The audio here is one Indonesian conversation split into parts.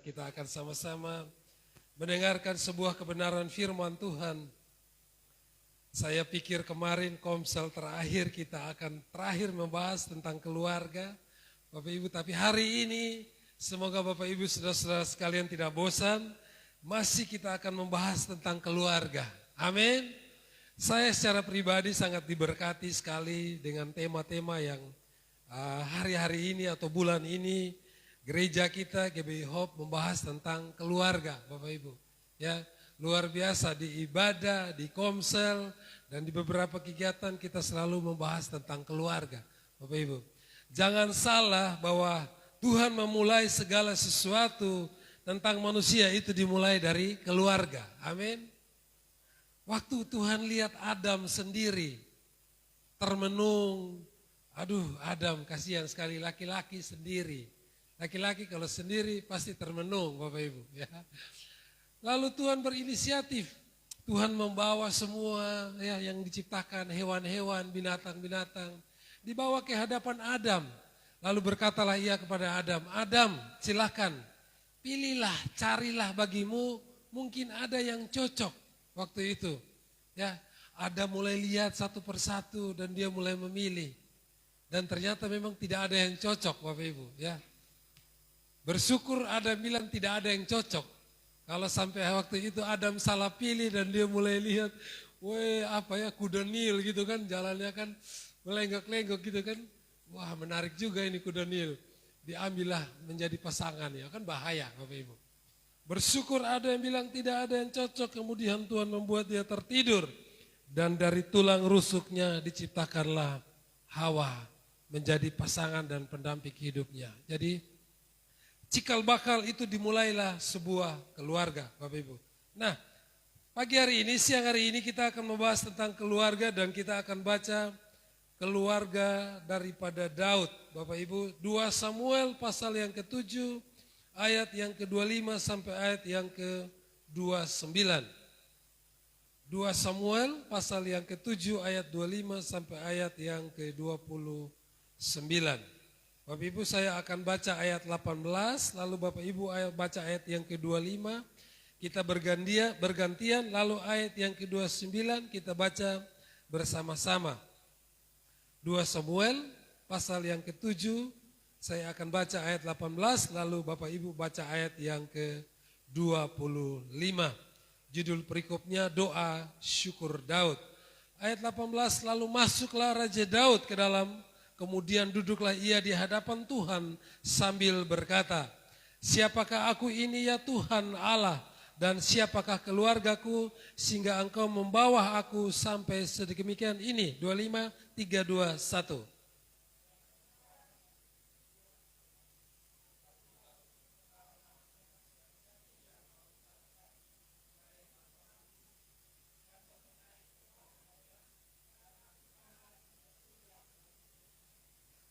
kita akan sama-sama mendengarkan sebuah kebenaran firman Tuhan. Saya pikir kemarin komsel terakhir kita akan terakhir membahas tentang keluarga, Bapak Ibu. Tapi hari ini semoga Bapak Ibu saudara-saudara sekalian tidak bosan, masih kita akan membahas tentang keluarga. Amin. Saya secara pribadi sangat diberkati sekali dengan tema-tema yang hari-hari ini atau bulan ini gereja kita GBI Hope membahas tentang keluarga, Bapak Ibu. Ya, luar biasa di ibadah, di komsel dan di beberapa kegiatan kita selalu membahas tentang keluarga, Bapak Ibu. Jangan salah bahwa Tuhan memulai segala sesuatu tentang manusia itu dimulai dari keluarga. Amin. Waktu Tuhan lihat Adam sendiri termenung, aduh Adam kasihan sekali, laki-laki sendiri. Laki-laki kalau sendiri pasti termenung, Bapak Ibu. Ya. Lalu Tuhan berinisiatif, Tuhan membawa semua ya, yang diciptakan, hewan-hewan, binatang-binatang, dibawa ke hadapan Adam. Lalu berkatalah ia kepada Adam, Adam silakan pilihlah, carilah bagimu, mungkin ada yang cocok waktu itu. Ya, Adam mulai lihat satu persatu dan dia mulai memilih. Dan ternyata memang tidak ada yang cocok, Bapak Ibu. Ya. Bersyukur Adam bilang tidak ada yang cocok. Kalau sampai waktu itu Adam salah pilih dan dia mulai lihat, kuda Nil gitu kan, jalannya kan melenggak-lenggok gitu kan. Wah menarik juga ini kuda Nil. Diambillah menjadi pasangan ya, kan bahaya Bapak Ibu. Bersyukur ada yang bilang tidak ada yang cocok, kemudian Tuhan membuat dia tertidur. Dan dari tulang rusuknya diciptakanlah Hawa menjadi pasangan dan pendamping hidupnya. Jadi cikal bakal itu dimulailah sebuah keluarga, Bapak Ibu. Nah, pagi hari ini, siang hari ini kita akan membahas tentang keluarga dan kita akan baca keluarga daripada Daud, Bapak Ibu. 2 Samuel pasal yang ke-7, ayat yang ke-25 sampai ayat yang ke-29. 2 Samuel pasal yang ke-7 ayat 25 sampai ayat yang ke-29. Bapak Ibu saya akan baca ayat 18, lalu Bapak Ibu baca ayat yang ke-25, kita bergantian, lalu ayat yang ke-29 kita baca bersama-sama. 2 Samuel pasal yang ke-7, saya akan baca ayat 18, lalu Bapak Ibu baca ayat yang ke-25. Judul perikopnya doa syukur Daud. Ayat 18, lalu masuklah Raja Daud ke dalam. Kemudian duduklah ia di hadapan Tuhan sambil berkata, siapakah aku ini ya Tuhan Allah, dan siapakah keluargaku sehingga engkau membawa aku sampai sedemikian ini. 25, 3, 2, 1.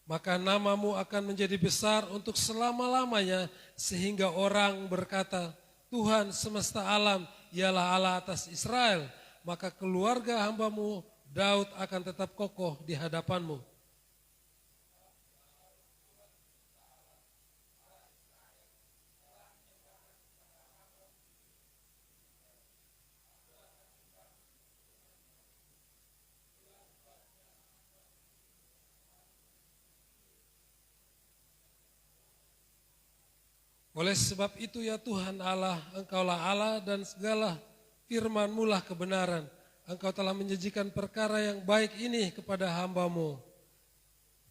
Maka namamu akan menjadi besar untuk selama-lamanya, sehingga orang berkata, Tuhan semesta alam ialah Allah atas Israel. Maka keluarga hambamu Daud akan tetap kokoh di hadapanmu. Oleh sebab itu ya Tuhan Allah, Engkaulah Allah dan segala firman-Mu lah kebenaran. Engkau telah menjanjikan perkara yang baik ini kepada hamba-Mu.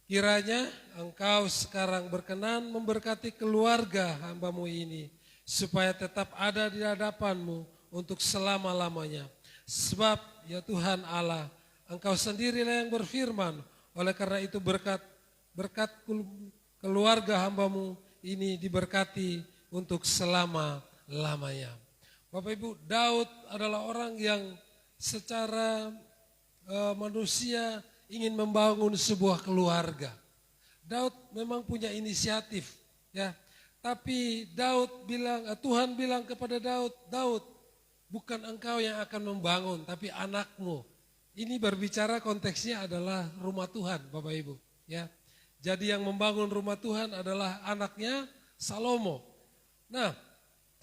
Kiranya Engkau sekarang berkenan memberkati keluarga hamba-Mu ini, supaya tetap ada di hadapan-Mu untuk selama-lamanya. Sebab ya Tuhan Allah, Engkau sendirilah yang berfirman, oleh karena itu berkat keluarga hamba-Mu ini diberkati untuk selama-lamanya. Bapak Ibu, Daud adalah orang yang secara manusia ingin membangun sebuah keluarga. Daud memang punya inisiatif, ya. Tapi Tuhan bilang kepada Daud, Daud, bukan engkau yang akan membangun, tapi anakmu. Ini berbicara konteksnya adalah rumah Tuhan, Bapak Ibu, ya. Jadi yang membangun rumah Tuhan adalah anaknya Salomo. Nah,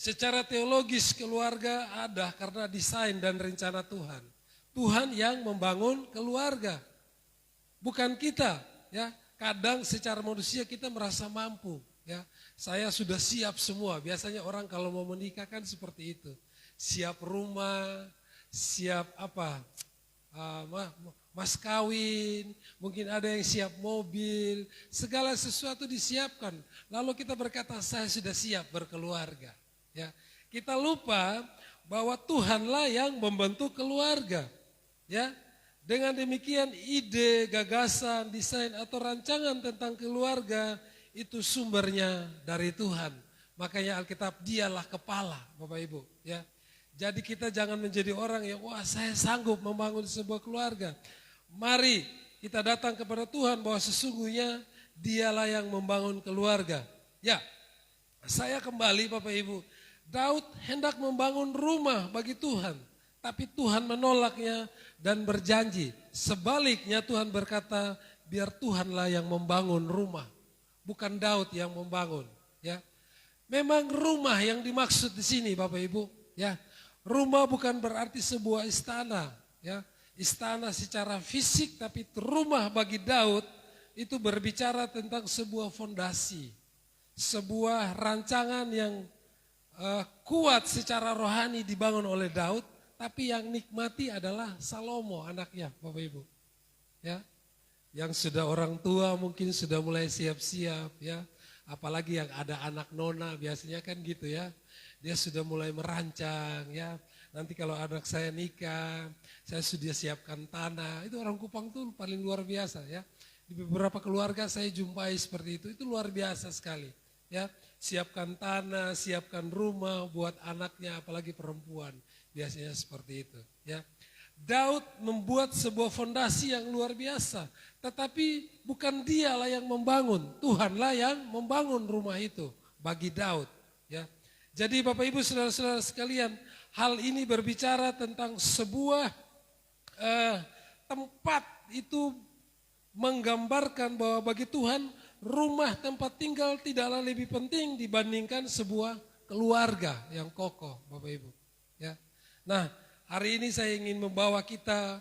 Secara teologis keluarga ada karena desain dan rencana Tuhan. Tuhan yang membangun keluarga, bukan kita. Ya, kadang secara manusia kita merasa mampu. Ya, saya sudah siap semua. Biasanya orang kalau mau menikah kan seperti itu. Siap rumah, siap apa? Mas kawin, mungkin ada yang siap mobil, segala sesuatu disiapkan. Lalu kita berkata saya sudah siap berkeluarga. Ya, kita lupa bahwa Tuhanlah yang membentuk keluarga. Ya, dengan demikian ide, gagasan, desain atau rancangan tentang keluarga itu sumbernya dari Tuhan. Makanya Alkitab dialah kepala, Bapak Ibu. Ya, jadi kita jangan menjadi orang yang wah saya sanggup membangun sebuah keluarga. Mari kita datang kepada Tuhan bahwa sesungguhnya dialah yang membangun keluarga. Ya, saya kembali Bapak Ibu. Daud hendak membangun rumah bagi Tuhan, tapi Tuhan menolaknya dan berjanji. Sebaliknya Tuhan berkata, biar Tuhanlah yang membangun rumah, bukan Daud yang membangun. Ya, memang rumah yang dimaksud di sini, Bapak Ibu. Ya, rumah bukan berarti sebuah istana. Ya, istana secara fisik, tapi rumah bagi Daud itu berbicara tentang sebuah fondasi, sebuah rancangan yang kuat secara rohani dibangun oleh Daud, tapi yang nikmati adalah Salomo anaknya, Bapak Ibu. Ya, yang sudah orang tua mungkin sudah mulai siap-siap, ya. Apalagi yang ada anak nona biasanya kan gitu ya. Dia sudah mulai merancang, ya. Nanti kalau anak saya nikah, saya sudah siapkan tanah. Itu orang Kupang tuh paling luar biasa, ya. Di beberapa keluarga saya jumpai seperti itu luar biasa sekali, ya. Siapkan tanah, siapkan rumah buat anaknya, apalagi perempuan. Biasanya seperti itu. Ya, Daud membuat sebuah fondasi yang luar biasa. Tetapi bukan dialah yang membangun. Tuhanlah yang membangun rumah itu bagi Daud. Ya, jadi Bapak Ibu saudara-saudara sekalian, hal ini berbicara tentang sebuah tempat itu menggambarkan bahwa bagi Tuhan rumah tempat tinggal tidaklah lebih penting dibandingkan sebuah keluarga yang kokoh, Bapak Ibu. Ya. Nah, hari ini saya ingin membawa kita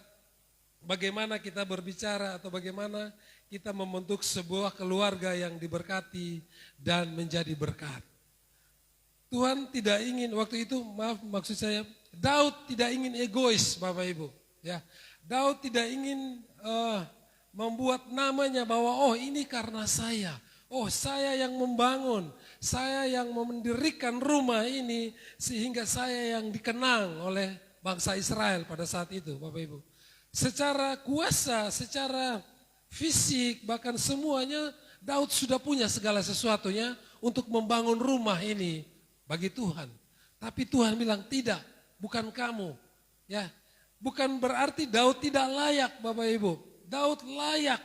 bagaimana kita berbicara atau bagaimana kita membentuk sebuah keluarga yang diberkati dan menjadi berkat. Tuhan tidak ingin waktu itu, maksud saya, Daud tidak ingin egois, Bapak Ibu. Ya, Daud tidak ingin membuat namanya bahwa oh ini karena saya, oh saya yang membangun, saya yang mendirikan rumah ini sehingga saya yang dikenang oleh bangsa Israel pada saat itu, Bapak Ibu. Secara kuasa, secara fisik, bahkan semuanya Daud sudah punya segala sesuatunya untuk membangun rumah ini bagi Tuhan. Tapi Tuhan bilang tidak, bukan kamu. Ya, bukan berarti Daud tidak layak, Bapak Ibu. Daud layak,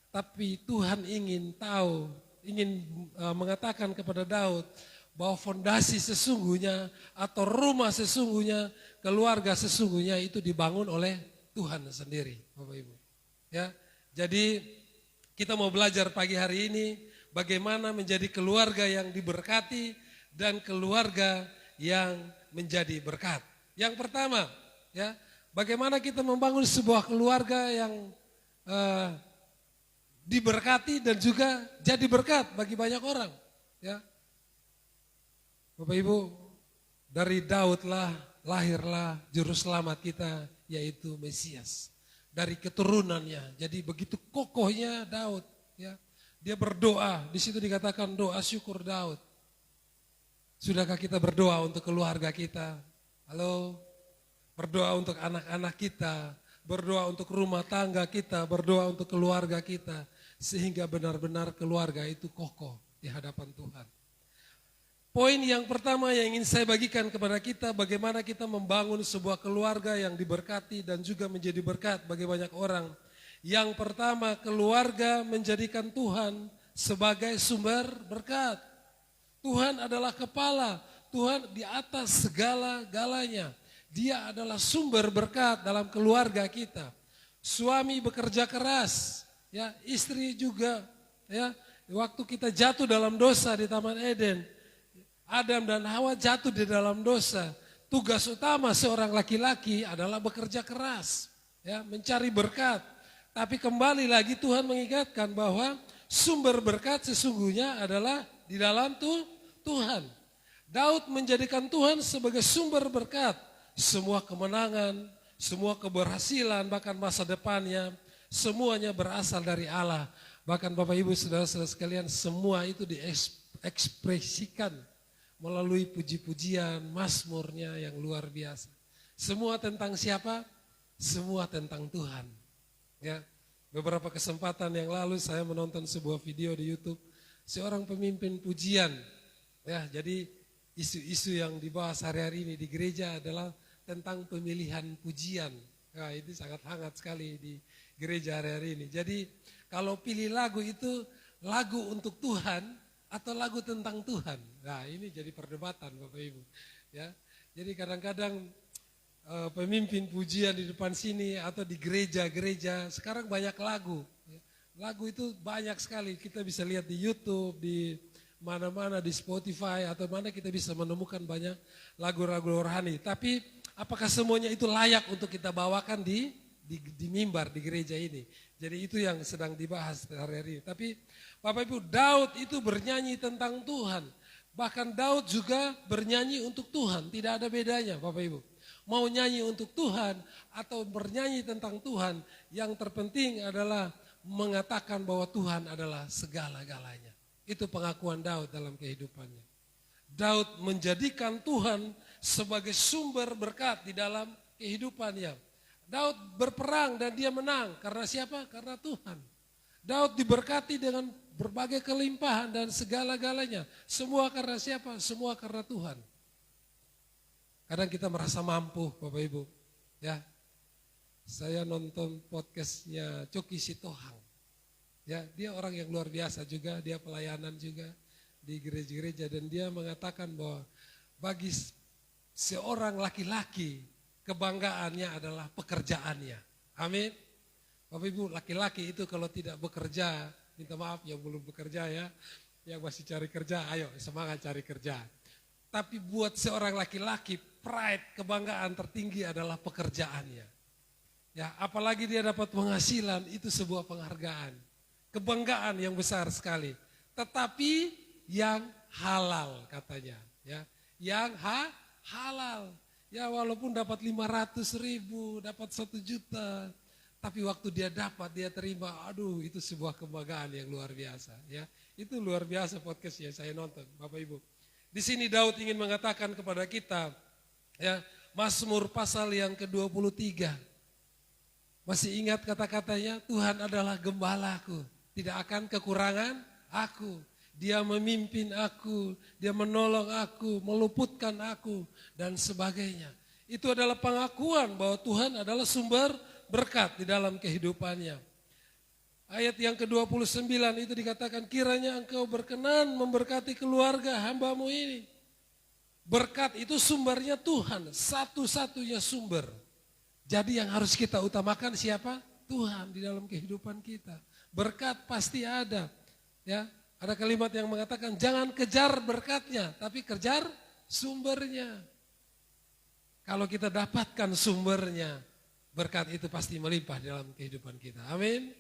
tapi Tuhan ingin tahu, ingin mengatakan kepada Daud bahwa fondasi sesungguhnya atau rumah sesungguhnya, keluarga sesungguhnya itu dibangun oleh Tuhan sendiri, Bapak Ibu. Ya, jadi kita mau belajar pagi hari ini bagaimana menjadi keluarga yang diberkati dan keluarga yang menjadi berkat. Yang pertama, ya, bagaimana kita membangun sebuah keluarga yang diberkati dan juga jadi berkat bagi banyak orang. Ya, Bapak Ibu, dari Daud lahirlah juru selamat kita, yaitu Mesias. Dari keturunannya, jadi begitu kokohnya Daud. Ya, dia berdoa, di situ dikatakan doa syukur Daud. Sudahkah kita berdoa untuk keluarga kita? Halo, berdoa untuk anak-anak kita, berdoa untuk rumah tangga kita, berdoa untuk keluarga kita. Sehingga benar-benar keluarga itu kokoh di hadapan Tuhan. Poin yang pertama yang ingin saya bagikan kepada kita, bagaimana kita membangun sebuah keluarga yang diberkati dan juga menjadi berkat bagi banyak orang. Yang pertama, keluarga menjadikan Tuhan sebagai sumber berkat. Tuhan adalah kepala, Tuhan di atas segala-galanya. Dia adalah sumber berkat dalam keluarga kita. Suami bekerja keras, ya, istri juga, ya. Waktu kita jatuh dalam dosa di Taman Eden, Adam dan Hawa jatuh di dalam dosa. Tugas utama seorang laki-laki adalah bekerja keras, ya, mencari berkat. Tapi kembali lagi Tuhan mengingatkan bahwa sumber berkat sesungguhnya adalah di dalam Tuhan. Daud menjadikan Tuhan sebagai sumber berkat. Semua kemenangan, semua keberhasilan, bahkan masa depannya, semuanya berasal dari Allah. Bahkan Bapak Ibu Saudara-saudara sekalian, semua itu diekspresikan melalui puji-pujian, mazmurnya yang luar biasa. Semua tentang siapa? Semua tentang Tuhan. Ya, beberapa kesempatan yang lalu saya menonton sebuah video di YouTube seorang pemimpin pujian. Ya, jadi isu-isu yang dibahas hari-hari ini di gereja adalah tentang pemilihan pujian. Nah, itu sangat hangat sekali di gereja hari-hari ini. Jadi kalau pilih lagu itu lagu untuk Tuhan atau lagu tentang Tuhan. Nah, ini jadi perdebatan Bapak Ibu. Ya, jadi kadang-kadang pemimpin pujian di depan sini atau di gereja-gereja sekarang banyak lagu. Lagu itu banyak sekali, kita bisa lihat di YouTube, di mana-mana, di Spotify atau mana kita bisa menemukan banyak lagu-lagu rohani. Tapi apakah semuanya itu layak untuk kita bawakan di mimbar di gereja ini? Jadi itu yang sedang dibahas hari-hari. Tapi Bapak Ibu, Daud itu bernyanyi tentang Tuhan. Bahkan Daud juga bernyanyi untuk Tuhan, tidak ada bedanya Bapak Ibu. Mau nyanyi untuk Tuhan atau bernyanyi tentang Tuhan, yang terpenting adalah mengatakan bahwa Tuhan adalah segala-galanya. Itu pengakuan Daud dalam kehidupannya. Daud menjadikan Tuhan sebagai sumber berkat di dalam kehidupannya. Daud berperang dan dia menang karena siapa? Karena Tuhan. Daud diberkati dengan berbagai kelimpahan dan segala-galanya. Semua karena siapa? Semua karena Tuhan. Kadang kita merasa mampu Bapak Ibu. Ya, saya nonton podcastnya Coki Sitohang. Ya, dia orang yang luar biasa juga, dia pelayanan juga di gereja-gereja dan dia mengatakan bahwa bagi seorang laki-laki kebanggaannya adalah pekerjaannya. Amin. Bapak Ibu, laki-laki itu kalau tidak bekerja, minta maaf yang belum bekerja ya, yang masih cari kerja, ayo semangat cari kerja. Tapi buat seorang laki-laki, pride, kebanggaan tertinggi adalah pekerjaannya. Ya, apalagi dia dapat penghasilan, itu sebuah penghargaan. Kebanggaan yang besar sekali. Tetapi yang halal katanya. Ya, yang halal. Ya, walaupun dapat 500.000, dapat 1 juta. Tapi waktu dia dapat, dia terima, aduh itu sebuah kebanggaan yang luar biasa. Ya, itu luar biasa podcast yang saya nonton, Bapak Ibu. Di sini Daud ingin mengatakan kepada kita, ya, Mazmur pasal yang ke-23. Masih ingat kata-katanya, Tuhan adalah gembalaku, tidak akan kekurangan aku. Dia memimpin aku, dia menolong aku, meluputkan aku, dan sebagainya. Itu adalah pengakuan bahwa Tuhan adalah sumber berkat di dalam kehidupannya. Ayat yang ke-29 itu dikatakan, kiranya engkau berkenan memberkati keluarga hambamu ini. Berkat itu sumbernya Tuhan, satu-satunya sumber. Jadi yang harus kita utamakan siapa? Tuhan di dalam kehidupan kita. Berkat pasti ada. Ya, ada kalimat yang mengatakan jangan kejar berkatnya, tapi kejar sumbernya. Kalau kita dapatkan sumbernya, berkat itu pasti melimpah dalam kehidupan kita. Amin.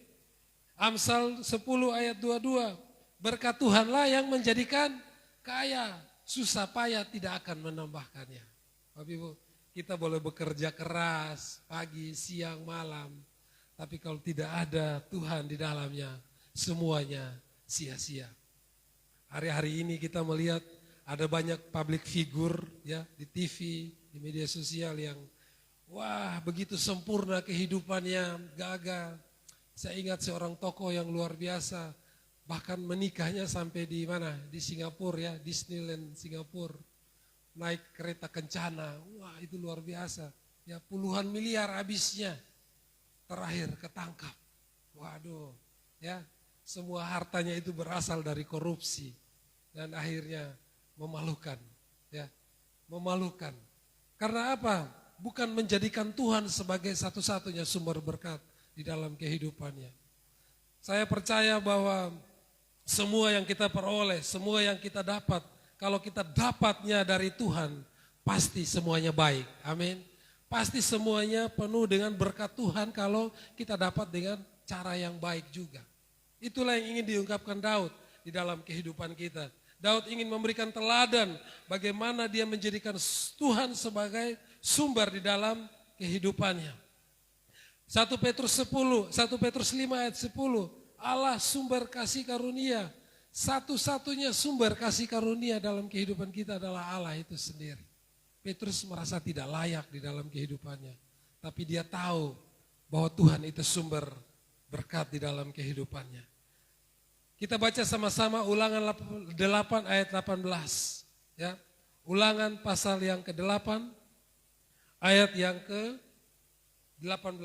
Amsal 10 ayat 22, berkat Tuhanlah yang menjadikan kaya, susah payah tidak akan menambahkannya. Bapak Ibu, kita boleh bekerja keras pagi, siang, malam, tapi kalau tidak ada Tuhan di dalamnya, semuanya sia-sia. Hari-hari ini kita melihat ada banyak public figure ya di TV, di media sosial yang wah begitu sempurna kehidupannya, gagah. Saya ingat seorang tokoh yang luar biasa, bahkan menikahnya sampai di mana? Di Singapura ya, Disneyland Singapura. Naik kereta kencana, wah itu luar biasa. Ya puluhan miliar habisnya, terakhir ketangkap. Waduh, ya semua hartanya itu berasal dari korupsi dan akhirnya memalukan, ya memalukan. Karena apa? Bukan menjadikan Tuhan sebagai satu-satunya sumber berkat di dalam kehidupannya. Saya percaya bahwa semua yang kita peroleh, semua yang kita dapat kalau kita dapatnya dari Tuhan, pasti semuanya baik. Amin. Pasti semuanya penuh dengan berkat Tuhan kalau kita dapat dengan cara yang baik juga. Itulah yang ingin diungkapkan Daud di dalam kehidupan kita. Daud ingin memberikan teladan bagaimana dia menjadikan Tuhan sebagai sumber di dalam kehidupannya. 1 Petrus 10, 1 Petrus 5 ayat 10, Allah sumber kasih karunia. Satu-satunya sumber kasih karunia dalam kehidupan kita adalah Allah itu sendiri. Petrus merasa tidak layak di dalam kehidupannya. Tapi dia tahu bahwa Tuhan itu sumber berkat di dalam kehidupannya. Kita baca sama-sama Ulangan 8 ayat 18. Ya. Ulangan pasal yang ke-8 ayat yang ke-18.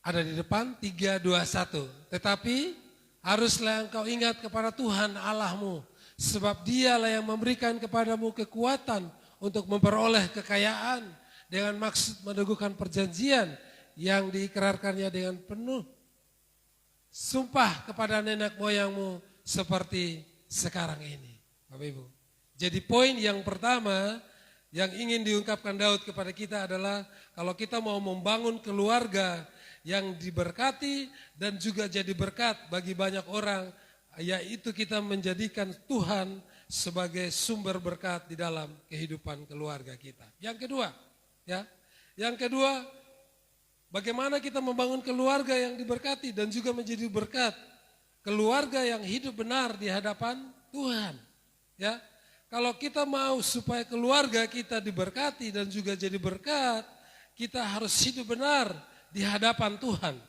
Ada di depan 3, 2, 1. Tetapi haruslah engkau ingat kepada Tuhan Allahmu. Sebab dialah yang memberikan kepadamu kekuatan untuk memperoleh kekayaan. Dengan maksud meneguhkan perjanjian yang diikrarkannya dengan penuh sumpah kepada nenek moyangmu seperti sekarang ini. Bapak Ibu. Jadi poin yang pertama yang ingin diungkapkan Daud kepada kita adalah kalau kita mau membangun keluarga yang diberkati dan juga jadi berkat bagi banyak orang, yaitu kita menjadikan Tuhan sebagai sumber berkat di dalam kehidupan keluarga kita. Yang kedua, bagaimana kita membangun keluarga yang diberkati dan juga menjadi berkat, keluarga yang hidup benar di hadapan Tuhan. Ya, kalau kita mau supaya keluarga kita diberkati dan juga jadi berkat, kita harus hidup benar di hadapan Tuhan.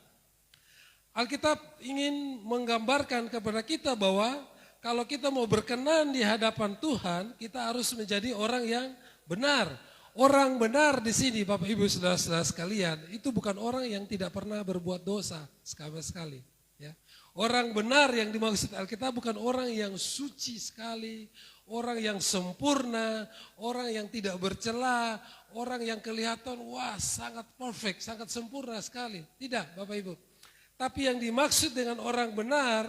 Alkitab ingin menggambarkan kepada kita bahwa kalau kita mau berkenan di hadapan Tuhan, kita harus menjadi orang yang benar. Orang benar di sini, Bapak Ibu Saudara-saudara sekalian, itu bukan orang yang tidak pernah berbuat dosa sekali. Ya. Orang benar yang dimaksud Alkitab bukan orang yang suci sekali, orang yang sempurna, orang yang tidak bercela, orang yang kelihatan wah sangat perfect, sangat sempurna sekali. Tidak, Bapak Ibu. Tapi yang dimaksud dengan orang benar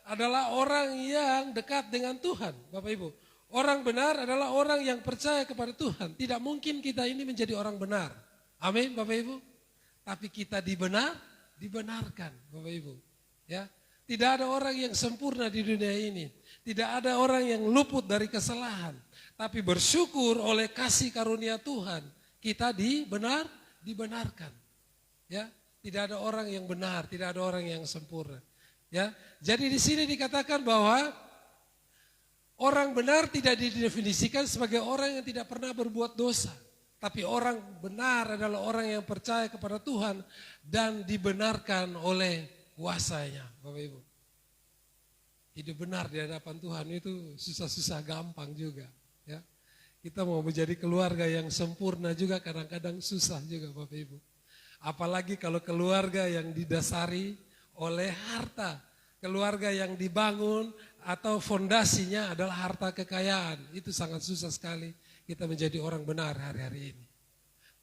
adalah orang yang dekat dengan Tuhan, Bapak Ibu. Orang benar adalah orang yang percaya kepada Tuhan. Tidak mungkin kita ini menjadi orang benar. Amin, Bapak Ibu. Tapi kita dibenarkan, Bapak Ibu. Ya, tidak ada orang yang sempurna di dunia ini. Tidak ada orang yang luput dari kesalahan. Tapi bersyukur oleh kasih karunia Tuhan, kita dibenarkan. Ya, tidak ada orang yang benar, tidak ada orang yang sempurna. Ya, jadi di sini dikatakan bahwa orang benar tidak didefinisikan sebagai orang yang tidak pernah berbuat dosa. Tapi orang benar adalah orang yang percaya kepada Tuhan dan dibenarkan oleh kuasanya, Bapak Ibu. Hidup benar di hadapan Tuhan itu susah-susah gampang juga. Ya, kita mau menjadi keluarga yang sempurna juga kadang-kadang susah juga, Bapak Ibu. Apalagi kalau keluarga yang didasari oleh harta, keluarga yang dibangun atau fondasinya adalah harta kekayaan, itu sangat susah sekali kita menjadi orang benar hari-hari ini.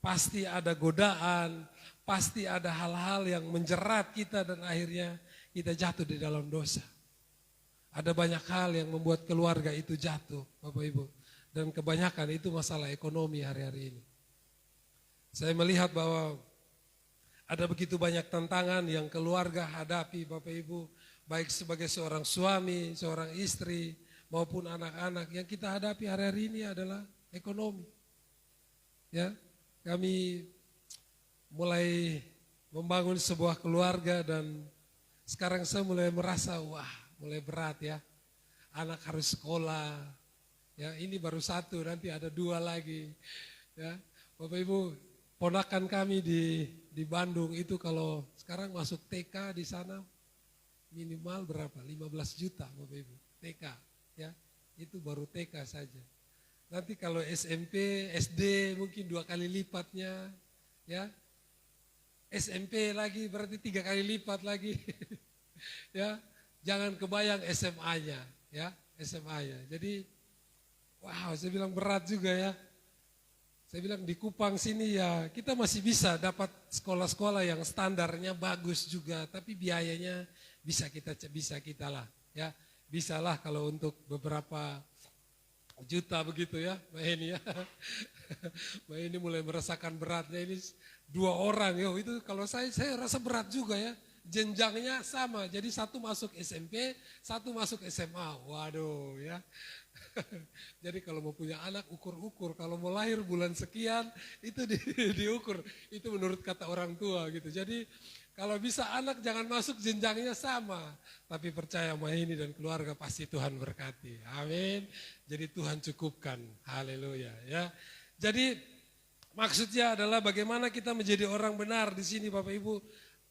Pasti ada godaan, pasti ada hal-hal yang menjerat kita dan akhirnya kita jatuh di dalam dosa. Ada banyak hal yang membuat keluarga itu jatuh, Bapak Ibu. Dan kebanyakan itu masalah ekonomi hari-hari ini. Saya melihat bahwa ada begitu banyak tantangan yang keluarga hadapi, Bapak Ibu, baik sebagai seorang suami, seorang istri, maupun anak-anak. Yang kita hadapi hari-hari ini adalah ekonomi. Ya, kami mulai membangun sebuah keluarga dan sekarang saya mulai merasa, wah, mulai berat ya. Anak harus sekolah, ya ini baru satu, nanti ada dua lagi. Ya, Bapak Ibu, ponakan kami di Bandung itu kalau sekarang masuk TK di sana minimal berapa? 15 juta Bapak Ibu. TK ya. Itu baru TK saja. Nanti kalau SMP, SD mungkin 2 kali lipatnya ya. SMP lagi berarti 3 kali lipat lagi. Ya. Jangan kebayang SMA-nya ya, SMA-nya. Jadi wow, saya bilang berat juga ya. Saya bilang di Kupang sini ya kita masih bisa dapat sekolah-sekolah yang standarnya bagus juga, tapi biayanya bisa kita lah ya. Bisalah kalau untuk beberapa juta begitu ya, Mbak Heni ya. Mbak Heni mulai merasakan beratnya ini 2 orang ya, itu kalau saya rasa berat juga ya. Jenjangnya sama, jadi satu masuk SMP, satu masuk SMA. Waduh ya. Jadi kalau mau punya anak ukur-ukur, kalau mau lahir bulan sekian itu diukur. Itu menurut kata orang tua gitu. Jadi kalau bisa anak jangan masuk jenjangnya sama. Tapi percaya sama ini dan keluarga pasti Tuhan berkati. Amin. Jadi Tuhan cukupkan. Haleluya ya. Jadi maksudnya adalah bagaimana kita menjadi orang benar di sini Bapak Ibu.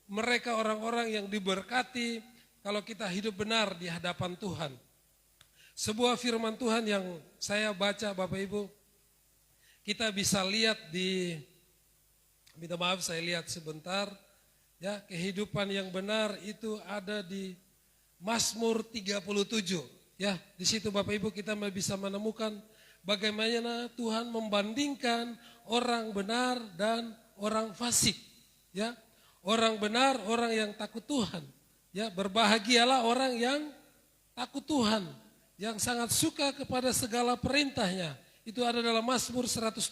Mereka orang-orang yang diberkati kalau kita hidup benar di hadapan Tuhan. Sebuah firman Tuhan yang saya baca Bapak Ibu, kita bisa lihat minta maaf saya lihat sebentar, ya kehidupan yang benar itu ada di Mazmur 37, ya di situ Bapak Ibu kita bisa menemukan bagaimana Tuhan membandingkan orang benar dan orang fasik, ya orang benar orang yang takut Tuhan, ya berbahagialah orang yang takut Tuhan, yang sangat suka kepada segala perintahnya. Itu ada dalam Mazmur 112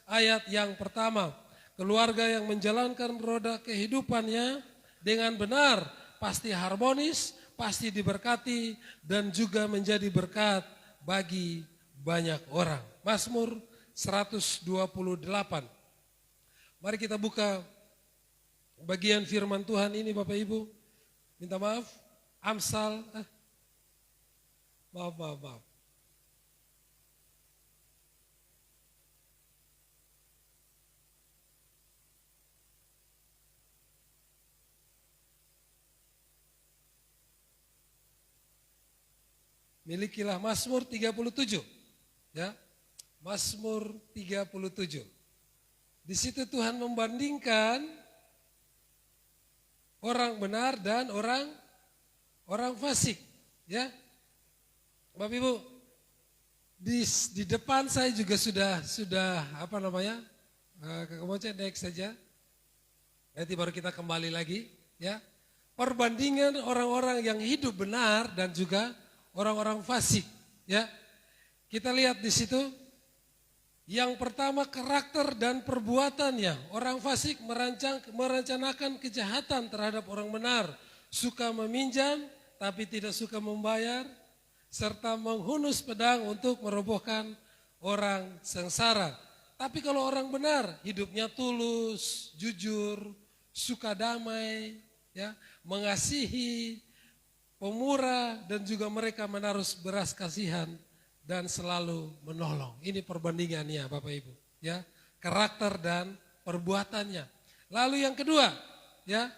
ayat yang pertama. Keluarga yang menjalankan roda kehidupannya dengan benar pasti harmonis, pasti diberkati dan juga menjadi berkat bagi banyak orang. Mazmur 128. Mari kita buka bagian firman Tuhan ini Bapak Ibu. Minta maaf, Amsal Maaf. Milikilah Mazmur 37. Ya. Mazmur 37. Di situ Tuhan membandingkan orang benar dan orang fasik, ya. Bapak Ibu, di depan saya juga sudah apa namanya? Kamu next saja. Nanti baru kita kembali lagi, ya. Perbandingan orang-orang yang hidup benar dan juga orang-orang fasik, ya. Kita lihat di situ. Yang pertama karakter dan perbuatannya. Orang fasik merencanakan kejahatan terhadap orang benar, suka meminjam tapi tidak suka membayar, serta menghunus pedang untuk merobohkan orang sengsara. Tapi kalau orang benar, hidupnya tulus, jujur, suka damai, ya, mengasihi, pemurah, dan juga mereka menaruh beras kasihan dan selalu menolong. Ini perbandingannya Bapak Ibu, ya, karakter dan perbuatannya. Lalu yang kedua, ya,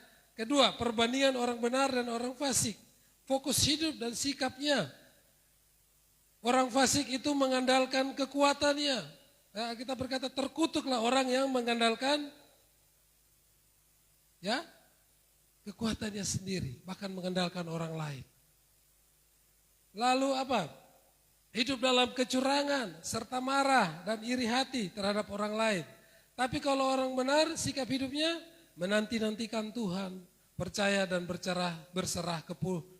perbandingan orang benar dan orang fasik, fokus hidup dan sikapnya. Orang fasik itu mengandalkan kekuatannya. Nah, kita berkata terkutuklah orang yang mengandalkan, ya, kekuatannya sendiri, bahkan mengandalkan orang lain. Lalu apa? Hidup dalam kecurangan serta marah dan iri hati terhadap orang lain. Tapi kalau orang benar, sikap hidupnya menanti-nantikan Tuhan, percaya dan berserah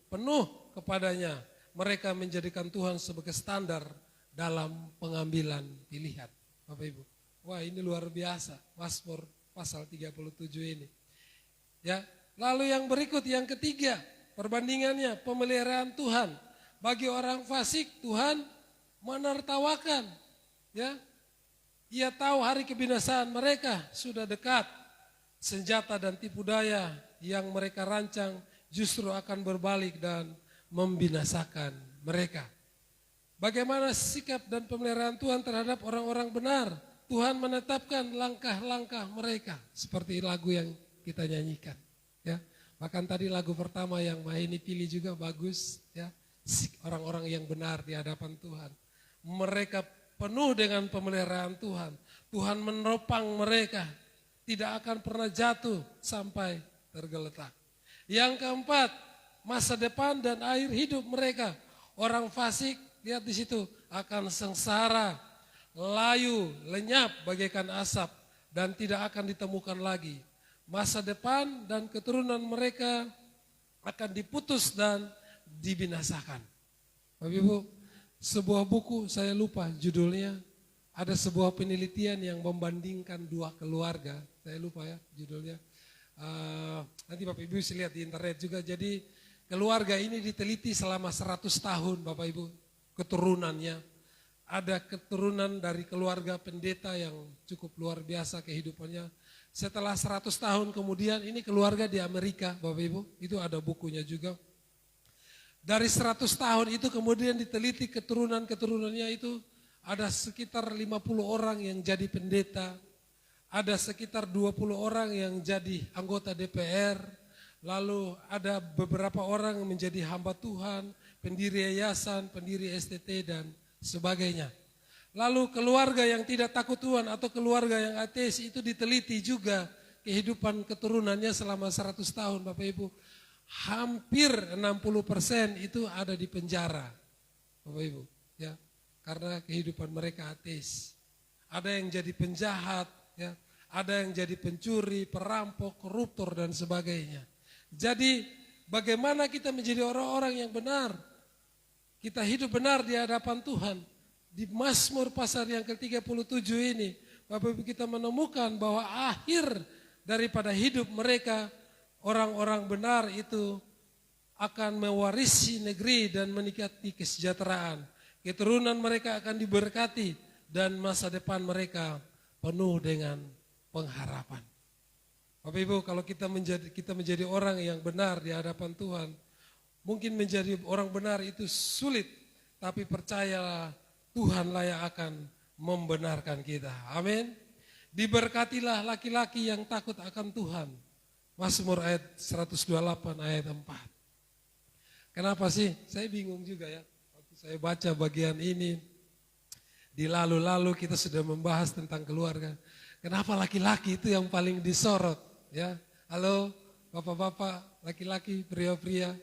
penuh kepadanya. Mereka menjadikan Tuhan sebagai standar dalam pengambilan pilihan. Bapak Ibu, wah ini luar biasa, Mazmur pasal 37 ini. Ya, lalu yang berikut, yang ketiga, perbandingannya pemeliharaan Tuhan. Bagi orang fasik, Tuhan menertawakan, ya. Ia tahu hari kebinasaan mereka sudah dekat. Senjata dan tipu daya yang mereka rancang justru akan berbalik dan membinasakan mereka. Bagaimana sikap dan pemeliharaan Tuhan terhadap orang-orang benar? Tuhan menetapkan langkah-langkah mereka, seperti lagu yang kita nyanyikan, ya. Bahkan tadi lagu pertama yang Mahini pilih juga bagus, ya. Orang-orang yang benar di hadapan Tuhan. Mereka penuh dengan pemeliharaan Tuhan. Tuhan menopang mereka, tidak akan pernah jatuh sampai tergeletak. Yang keempat, masa depan dan akhir hidup mereka. Orang fasik, lihat di situ, akan sengsara. layu, lenyap bagaikan asap, dan tidak akan ditemukan lagi. Masa depan dan keturunan mereka akan diputus dan dibinasakan. Bapak Ibu, sebuah buku saya lupa judulnya, ada sebuah penelitian yang membandingkan dua keluarga, saya lupa ya judulnya. Nanti Bapak Ibu bisa lihat di internet juga. Jadi keluarga ini diteliti selama 100 tahun Bapak Ibu, keturunannya. Ada keturunan dari keluarga pendeta yang cukup luar biasa kehidupannya. Setelah 100 tahun kemudian ini keluarga di Amerika Bapak Ibu, itu ada bukunya juga. Dari 100 tahun itu kemudian diteliti keturunan-keturunannya itu ada sekitar 50 orang yang jadi pendeta, ada sekitar 20 orang yang jadi anggota DPR, lalu ada beberapa orang yang menjadi hamba Tuhan, pendiri yayasan, pendiri STT dan sebagainya. Lalu keluarga yang tidak takut Tuhan atau keluarga yang ateis itu diteliti juga kehidupan keturunannya selama 100 tahun Bapak Ibu. Hampir 60% itu ada di penjara Bapak Ibu. Ya, karena kehidupan mereka ateis. Ada yang jadi penjahat, ya, ada yang jadi pencuri, perampok, koruptor dan sebagainya. Jadi bagaimana kita menjadi orang-orang yang benar? Kita hidup benar di hadapan Tuhan. Di Mazmur pasal yang ke-37 ini, Bapak Ibu kita menemukan bahwa akhir daripada hidup mereka, orang-orang benar itu akan mewarisi negeri dan menikmati kesejahteraan. Keturunan mereka akan diberkati dan masa depan mereka penuh dengan pengharapan. Bapak Ibu, kalau kita menjadi orang yang benar di hadapan Tuhan, mungkin menjadi orang benar itu sulit, tapi percayalah Tuhanlah yang akan membenarkan kita. Amin. Diberkatilah laki-laki yang takut akan Tuhan. Mazmur ayat 128 ayat 4. Kenapa sih? Saya bingung juga ya. Waktu saya baca bagian ini, di lalu-lalu kita sudah membahas tentang keluarga. Kenapa laki-laki itu yang paling disorot? Ya, halo bapak-bapak, laki-laki, pria-pria.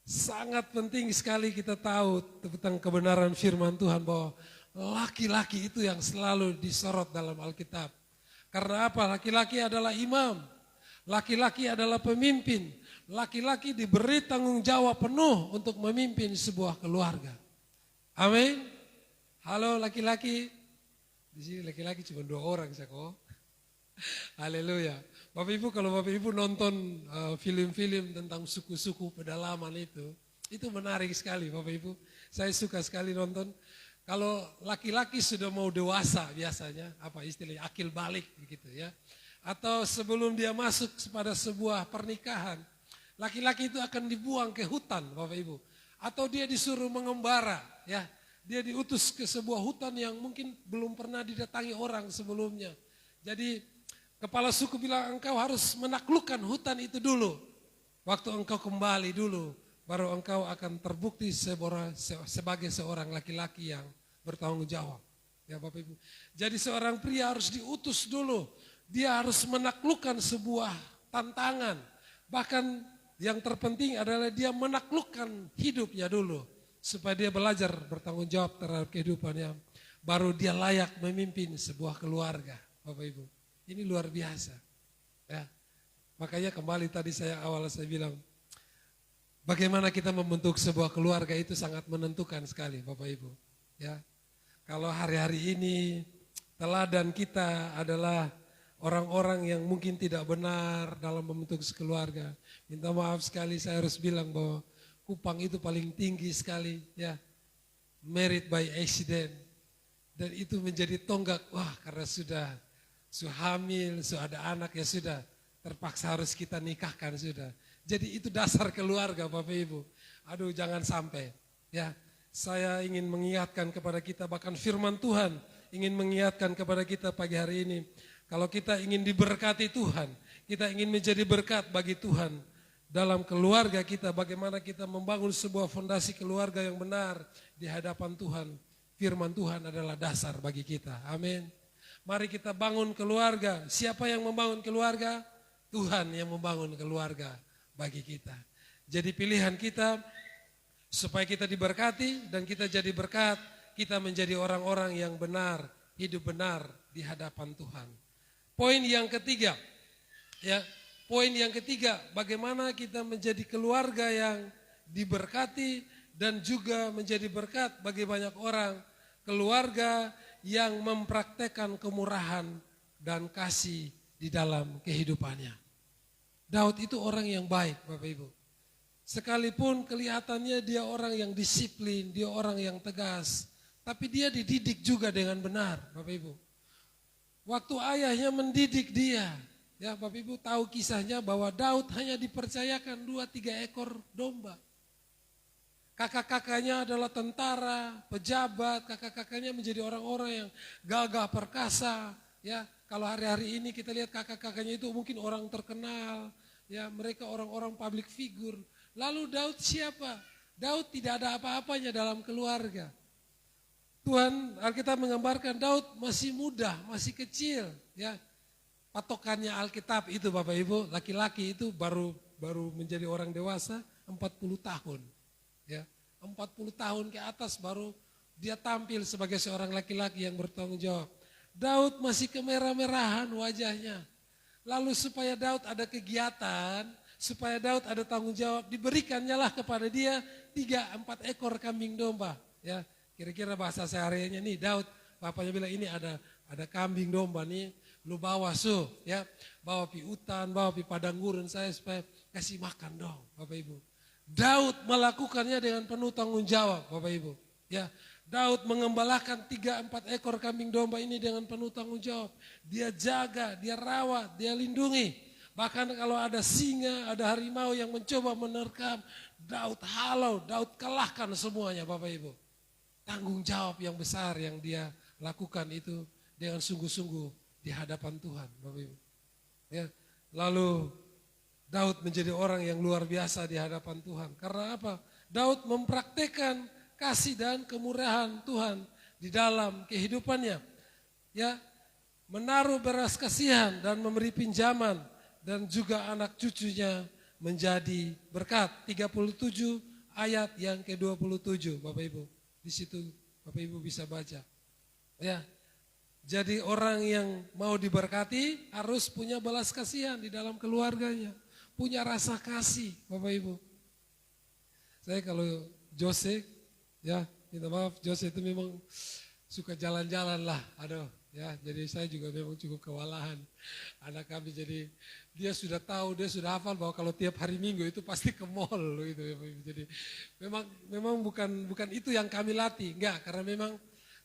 Sangat penting sekali kita tahu tentang kebenaran firman Tuhan bahwa laki-laki itu yang selalu disorot dalam Alkitab. Karena apa? Laki-laki adalah imam, laki-laki adalah pemimpin, laki-laki diberi tanggung jawab penuh untuk memimpin sebuah keluarga. Amin. Halo laki-laki, di sini laki-laki cuma 2 orang saya kok. Haleluya. Bapak Ibu, kalau Bapak Ibu nonton film-film tentang suku-suku pedalaman itu menarik sekali Bapak Ibu. Saya suka sekali nonton. Kalau laki-laki sudah mau dewasa biasanya, apa istilahnya, akil balik begitu ya. Atau sebelum dia masuk pada sebuah pernikahan, laki-laki itu akan dibuang ke hutan Bapak Ibu. Atau dia disuruh mengembara ya. Dia diutus ke sebuah hutan yang mungkin belum pernah didatangi orang sebelumnya. Jadi kepala suku bilang engkau harus menaklukkan hutan itu dulu. Waktu engkau kembali dulu, baru engkau akan terbukti sebagai seorang laki-laki yang bertanggung jawab. Ya Bapak Ibu. Jadi seorang pria harus diutus dulu. Dia harus menaklukkan sebuah tantangan. Bahkan yang terpenting adalah dia menaklukkan hidupnya dulu. Supaya dia belajar bertanggung jawab terhadap kehidupannya. Baru dia layak memimpin sebuah keluarga Bapak Ibu. Ini luar biasa. Ya. Makanya kembali tadi saya bilang, bagaimana kita membentuk sebuah keluarga itu sangat menentukan sekali Bapak Ibu. Ya. Kalau hari-hari ini teladan kita adalah orang-orang yang mungkin tidak benar dalam membentuk keluarga. Minta maaf sekali saya harus bilang bahwa Kupang itu paling tinggi sekali ya. Married by accident. Dan itu menjadi tonggak, wah karena sudah hamil, sudah ada anak ya sudah terpaksa harus kita nikahkan sudah. Jadi itu dasar keluarga Bapak Ibu. Aduh jangan sampai ya. Saya ingin mengingatkan kepada kita, bahkan firman Tuhan ingin mengingatkan kepada kita pagi hari ini. Kalau kita ingin diberkati Tuhan, kita ingin menjadi berkat bagi Tuhan dalam keluarga kita, bagaimana kita membangun sebuah fondasi keluarga yang benar di hadapan Tuhan. Firman Tuhan adalah dasar bagi kita. Amin. Mari kita bangun keluarga. Siapa yang membangun keluarga? Tuhan yang membangun keluarga bagi kita. Jadi pilihan kita supaya kita diberkati dan kita jadi berkat, kita menjadi orang-orang yang benar, hidup benar di hadapan Tuhan. Poin yang ketiga, ya, poin yang ketiga, bagaimana kita menjadi keluarga yang diberkati dan juga menjadi berkat bagi banyak orang, keluarga yang mempraktekkan kemurahan dan kasih di dalam kehidupannya. Daud itu orang yang baik, Bapak Ibu. Sekalipun kelihatannya dia orang yang disiplin, dia orang yang tegas, tapi dia dididik juga dengan benar, Bapak Ibu. Waktu ayahnya mendidik dia, ya Bapak Ibu tahu kisahnya bahwa Daud hanya dipercayakan 2-3 ekor domba. Kakak-kakaknya adalah tentara, pejabat, kakak-kakaknya menjadi orang-orang yang gagah perkasa. Ya, kalau hari-hari ini kita lihat kakak-kakaknya itu mungkin orang terkenal, ya mereka orang-orang public figure. Lalu Daud siapa? Daud tidak ada apa-apanya dalam keluarga. Tuhan, Alkitab menggambarkan Daud masih muda, masih kecil, ya. Patokannya Alkitab itu Bapak Ibu, laki-laki itu baru menjadi orang dewasa 40 tahun. Ya, 40 tahun ke atas baru dia tampil sebagai seorang laki-laki yang bertanggung jawab. Daud masih kemerah-merahan wajahnya. Lalu supaya Daud ada kegiatan, supaya Daud ada tanggung jawab, diberikannya lah kepada dia 3-4 ekor kambing domba. Ya, kira-kira bahasa sehariannya nih, Daud, bapaknya bilang ini ada kambing domba nih, lu bawa ya, bawa pi hutan, bawa pi padang gurun saya supaya kasih makan dong, Bapak Ibu. Daud melakukannya dengan penuh tanggung jawab, Bapak Ibu. Ya, Daud mengembalakan 3-4 ekor kambing domba ini dengan penuh tanggung jawab. Dia jaga, dia rawat, dia lindungi. Bahkan kalau ada singa, ada harimau yang mencoba menerkam, Daud halau, Daud kalahkan semuanya, Bapak Ibu. Tanggung jawab yang besar yang dia lakukan itu dengan sungguh-sungguh di hadapan Tuhan, Bapak Ibu. Ya, lalu Daud menjadi orang yang luar biasa di hadapan Tuhan. Karena apa? Daud mempraktekkan kasih dan kemurahan Tuhan di dalam kehidupannya. Ya, menaruh belas kasihan dan memberi pinjaman dan juga anak cucunya menjadi berkat. 37 ayat yang ke-27, Bapak Ibu. Di situ Bapak Ibu bisa baca. Ya. Jadi orang yang mau diberkati harus punya belas kasihan di dalam keluarganya. Punya rasa kasih, Bapak Ibu. Saya kalau Jose, ya minta maaf, Jose itu memang suka jalan-jalan lah. Aduh, ya jadi saya juga memang cukup kewalahan. Anak kami jadi dia sudah tahu, dia sudah hafal bahwa kalau tiap hari Minggu itu pasti ke mall gitu ya. Jadi memang bukan itu yang kami latih, enggak, karena memang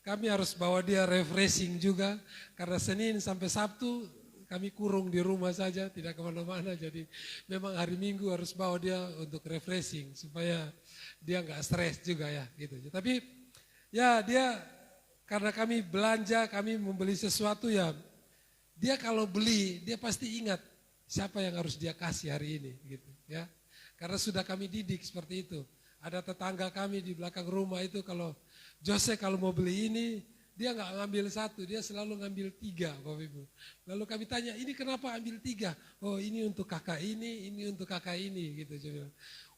kami harus bawa dia refreshing juga, karena Senin sampai Sabtu kami kurung di rumah saja, tidak kemana-mana. Jadi memang hari Minggu harus bawa dia untuk refreshing supaya dia nggak stres juga ya gitu. Tapi ya dia karena kami belanja, kami membeli sesuatu ya, dia kalau beli dia pasti ingat siapa yang harus dia kasih hari ini gitu ya. Karena sudah kami didik seperti itu. Ada tetangga kami di belakang rumah itu kalau Jose kalau mau beli ini, dia nggak ngambil satu, dia selalu ngambil 3, Bapak Ibu. Lalu kami tanya, ini kenapa ambil 3? Oh ini untuk kakak ini untuk kakak ini gitu.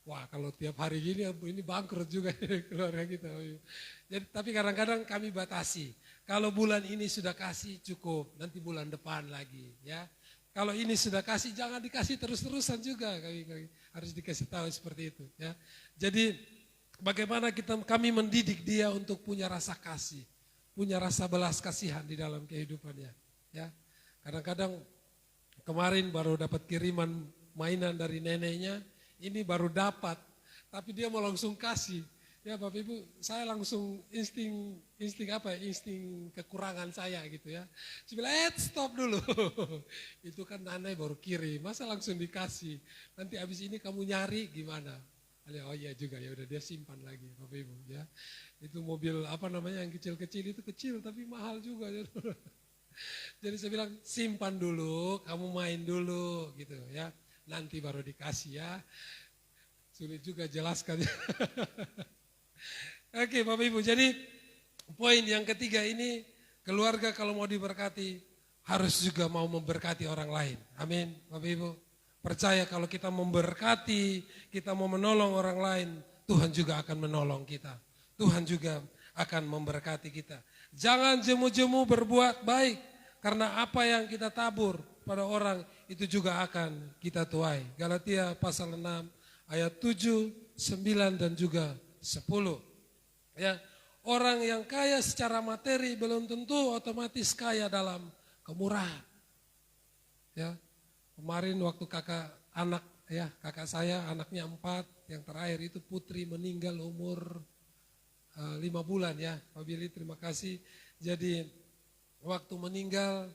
Wah kalau tiap hari gini ini bangkrut juga keluarga kita. Jadi, tapi kadang-kadang kami batasi. Kalau bulan ini sudah kasih cukup, nanti bulan depan lagi ya. Kalau ini sudah kasih jangan dikasih terus-terusan juga, kami harus dikasih tahu seperti itu ya. Jadi bagaimana kami mendidik dia untuk punya rasa kasih, punya rasa belas kasihan di dalam kehidupannya ya. Kadang-kadang kemarin baru dapat kiriman mainan dari neneknya, ini baru dapat, tapi dia mau langsung kasih. Ya Bapak Ibu, saya langsung insting kekurangan saya gitu ya. Saya bilang, stop dulu. Itu kan nenek baru kirim, masa langsung dikasih. Nanti habis ini kamu nyari gimana? Oh iya juga, ya udah dia simpan lagi Bapak Ibu ya. Itu mobil apa namanya yang kecil-kecil itu kecil tapi mahal juga. Jadi saya bilang simpan dulu, kamu main dulu gitu ya. Nanti baru dikasih ya. Sulit juga jelaskan. Oke Bapak Ibu, jadi poin yang ketiga ini, keluarga kalau mau diberkati harus juga mau memberkati orang lain. Amin Bapak Ibu. Percaya kalau kita memberkati, kita mau menolong orang lain, Tuhan juga akan menolong kita. Tuhan juga akan memberkati kita. Jangan jemu-jemu berbuat baik, karena apa yang kita tabur pada orang itu juga akan kita tuai. Galatia pasal 6 ayat 7, 9 dan juga 10. Ya, orang yang kaya secara materi belum tentu otomatis kaya dalam kemurahan. Ya, kemarin waktu kakak saya anaknya 4, yang terakhir itu putri meninggal umur 5 bulan ya. Pak Billy terima kasih. Jadi waktu meninggal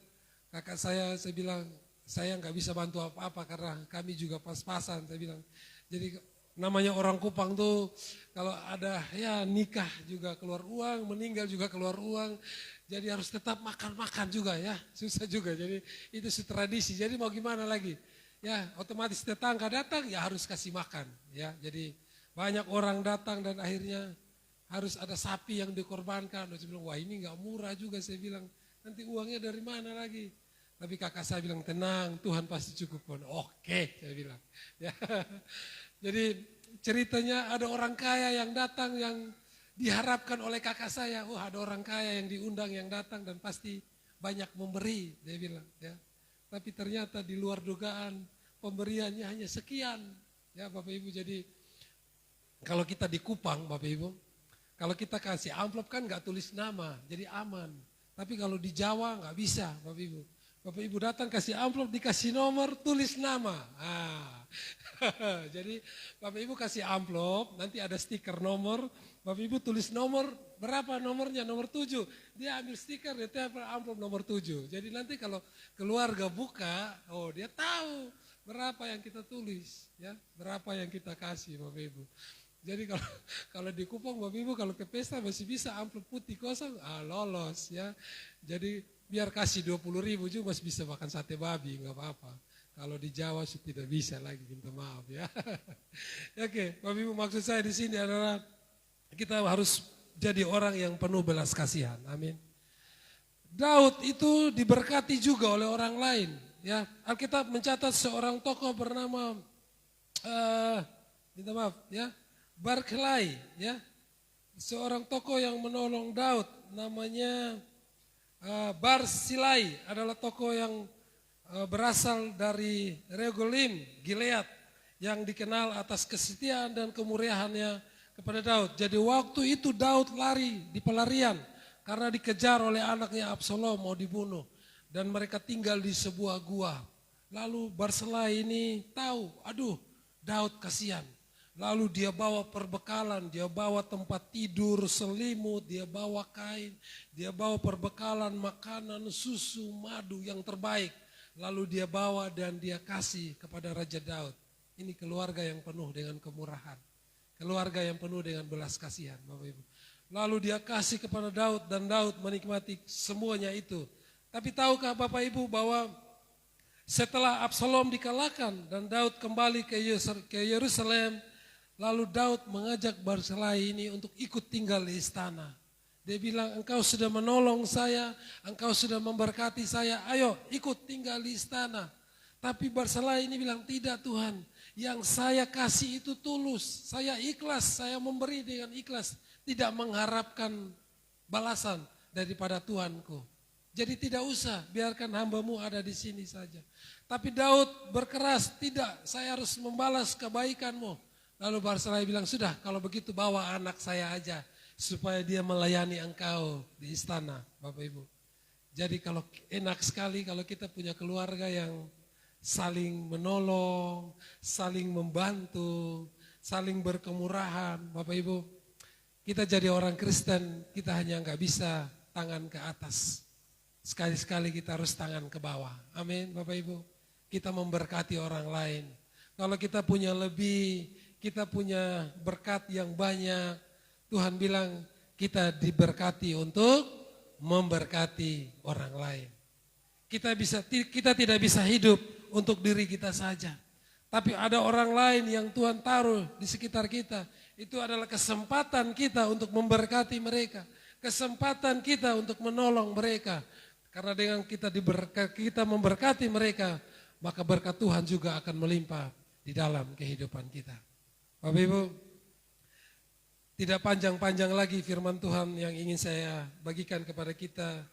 kakak saya bilang saya nggak bisa bantu apa-apa karena kami juga pas-pasan, saya bilang. Jadi namanya orang Kupang tuh kalau ada ya nikah juga keluar uang, meninggal juga keluar uang. Jadi harus tetap makan-makan juga ya, susah juga. Jadi itu tradisi. Jadi mau gimana lagi? Ya otomatis tetangga datang ya harus kasih makan ya. Jadi banyak orang datang dan akhirnya harus ada sapi yang dikorbankan. Saya bilang wah ini nggak murah juga, saya bilang nanti uangnya dari mana lagi? Tapi kakak saya bilang tenang, Tuhan pasti cukupkan. Oke, saya bilang. Ya. Jadi ceritanya ada orang kaya yang datang yang diharapkan oleh kakak saya. Oh ada orang kaya yang diundang yang datang dan pasti banyak memberi, dia bilang. Ya. Tapi ternyata di luar dugaan pemberiannya hanya sekian. Ya Bapak Ibu, jadi kalau kita di Kupang Bapak Ibu, kalau kita kasih amplop kan nggak tulis nama, jadi aman. Tapi kalau di Jawa nggak bisa Bapak Ibu. Bapak Ibu datang kasih amplop, dikasih nomor, tulis nama. Jadi Bapak Ibu kasih amplop, nanti ada stiker nomor, Bapak Ibu tulis nomor, berapa nomornya, nomor 7. Dia ambil stiker, dia tempel amplop nomor 7. Jadi nanti kalau keluarga buka, oh dia tahu berapa yang kita tulis, ya, berapa yang kita kasih Bapak Ibu. Jadi kalau di Kupang Bapak Ibu kalau ke pesta masih bisa amplop putih kosong, lolos ya. Jadi biar kasih 20.000 juga masih bisa makan sate babi, nggak apa-apa. Kalau di Jawa sih tidak bisa lagi, minta maaf ya. Oke, Bapak Ibu maksud saya di sini adalah kita harus jadi orang yang penuh belas kasihan. Amin. Daud itu diberkati juga oleh orang lain. Ya, Alkitab mencatat seorang tokoh bernama minta maaf ya, Barklai ya. Seorang tokoh yang menolong Daud namanya Barsilai, adalah tokoh yang berasal dari Regolim, Gilead, yang dikenal atas kesetiaan dan kemurahannya kepada Daud. Jadi waktu itu Daud lari di pelarian karena dikejar oleh anaknya Absalom mau dibunuh. Dan mereka tinggal di sebuah gua. Lalu Barsilai ini tahu, aduh Daud kasihan. Lalu dia bawa perbekalan, dia bawa tempat tidur, selimut, dia bawa kain, dia bawa perbekalan, makanan, susu, madu yang terbaik. Lalu dia bawa dan dia kasih kepada Raja Daud. Ini keluarga yang penuh dengan kemurahan. Keluarga yang penuh dengan belas kasihan Bapak Ibu. Lalu dia kasih kepada Daud dan Daud menikmati semuanya itu. Tapi tahukah Bapak Ibu bahwa setelah Absalom dikalahkan dan Daud kembali ke Yerusalem, lalu Daud mengajak Barsilai ini untuk ikut tinggal di istana. Dia bilang, engkau sudah menolong saya, engkau sudah memberkati saya, ayo ikut tinggal di istana. Tapi Barsilai ini bilang, tidak Tuhan, yang saya kasih itu tulus, saya ikhlas, saya memberi dengan ikhlas, tidak mengharapkan balasan daripada Tuhanku. Jadi tidak usah, biarkan hambamu ada di sini saja. Tapi Daud berkeras, tidak, saya harus membalas kebaikanmu. Lalu Barsilai bilang, sudah kalau begitu bawa anak saya aja, supaya dia melayani engkau di istana, Bapak Ibu. Jadi kalau enak sekali kalau kita punya keluarga yang saling menolong, saling membantu, saling berkemurahan, Bapak Ibu. Kita jadi orang Kristen, kita hanya nggak bisa tangan ke atas. Sekali-sekali kita harus tangan ke bawah. Amin, Bapak Ibu. Kita memberkati orang lain. Kalau kita punya lebih, kita punya berkat yang banyak. Tuhan bilang kita diberkati untuk memberkati orang lain. Kita tidak bisa hidup untuk diri kita saja. Tapi ada orang lain yang Tuhan taruh di sekitar kita. Itu adalah kesempatan kita untuk memberkati mereka. Kesempatan kita untuk menolong mereka. Karena dengan kita memberkati mereka, maka berkat Tuhan juga akan melimpah di dalam kehidupan kita. Bapak Ibu, Tidak panjang-panjang lagi firman Tuhan yang ingin saya bagikan kepada kita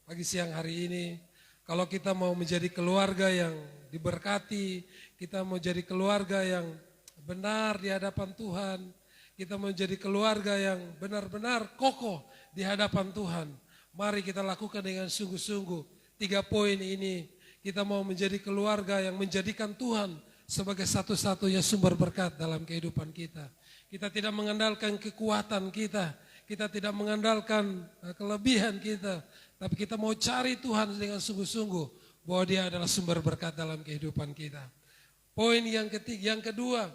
pagi siang hari ini. Kalau kita mau menjadi keluarga yang diberkati, kita mau jadi keluarga yang benar di hadapan Tuhan, kita mau jadi keluarga yang benar-benar kokoh di hadapan Tuhan. Mari kita lakukan dengan sungguh-sungguh 3 poin ini. Kita mau menjadi keluarga yang menjadikan Tuhan sebagai satu-satunya sumber berkat dalam kehidupan kita. Kita tidak mengandalkan kekuatan kita, kita tidak mengandalkan kelebihan kita, tapi kita mau cari Tuhan dengan sungguh-sungguh bahwa Dia adalah sumber berkat dalam kehidupan kita. Poin yang kedua,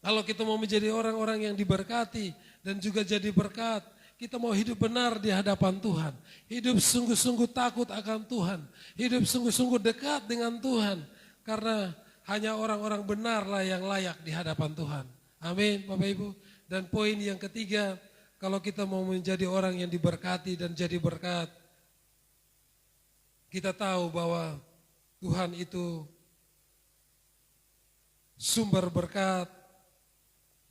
kalau kita mau menjadi orang-orang yang diberkati dan juga jadi berkat, kita mau hidup benar di hadapan Tuhan. Hidup sungguh-sungguh takut akan Tuhan. Hidup sungguh-sungguh dekat dengan Tuhan. Karena hanya orang-orang benarlah yang layak di hadapan Tuhan. Amin Bapak Ibu. Dan poin yang ketiga, kalau kita mau menjadi orang yang diberkati dan jadi berkat, kita tahu bahwa Tuhan itu sumber berkat.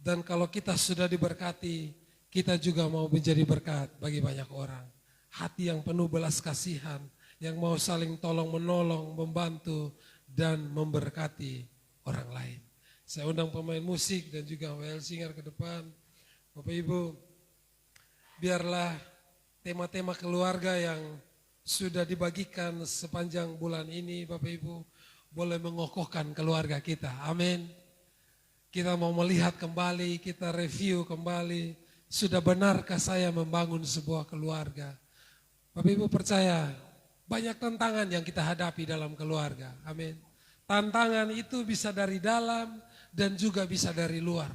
Dan kalau kita sudah diberkati, kita juga mau menjadi berkat bagi banyak orang. Hati yang penuh belas kasihan, yang mau saling tolong menolong, membantu, dan memberkati orang lain. Saya undang pemain musik dan juga WL Singer ke depan. Bapak Ibu, biarlah tema-tema keluarga yang sudah dibagikan sepanjang bulan ini, Bapak Ibu, boleh mengokohkan keluarga kita. Amin. Kita mau melihat kembali, kita review kembali, sudah benarkah saya membangun sebuah keluarga? Bapak Ibu percaya, banyak tantangan yang kita hadapi dalam keluarga. Amin. Tantangan itu bisa dari dalam dan juga bisa dari luar.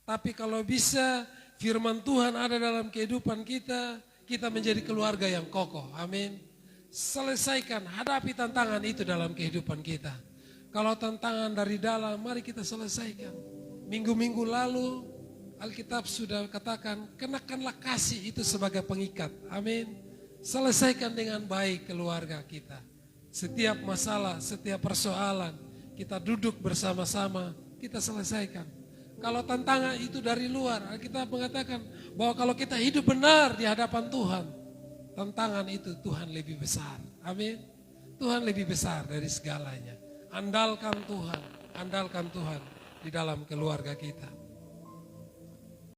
Tapi kalau bisa firman Tuhan ada dalam kehidupan kita, kita menjadi keluarga yang kokoh. Amin. Selesaikan, hadapi tantangan itu dalam kehidupan kita. Kalau tantangan dari dalam, mari kita selesaikan. Minggu-minggu lalu Alkitab sudah katakan, kenakanlah kasih itu sebagai pengikat. Amin. Selesaikan dengan baik keluarga kita. Setiap masalah, setiap persoalan, kita duduk bersama-sama, kita selesaikan. Kalau tantangan itu dari luar, Alkitab mengatakan bahwa kalau kita hidup benar di hadapan Tuhan, tantangan itu Tuhan lebih besar. Amin. Tuhan lebih besar dari segalanya. Andalkan Tuhan di dalam keluarga kita.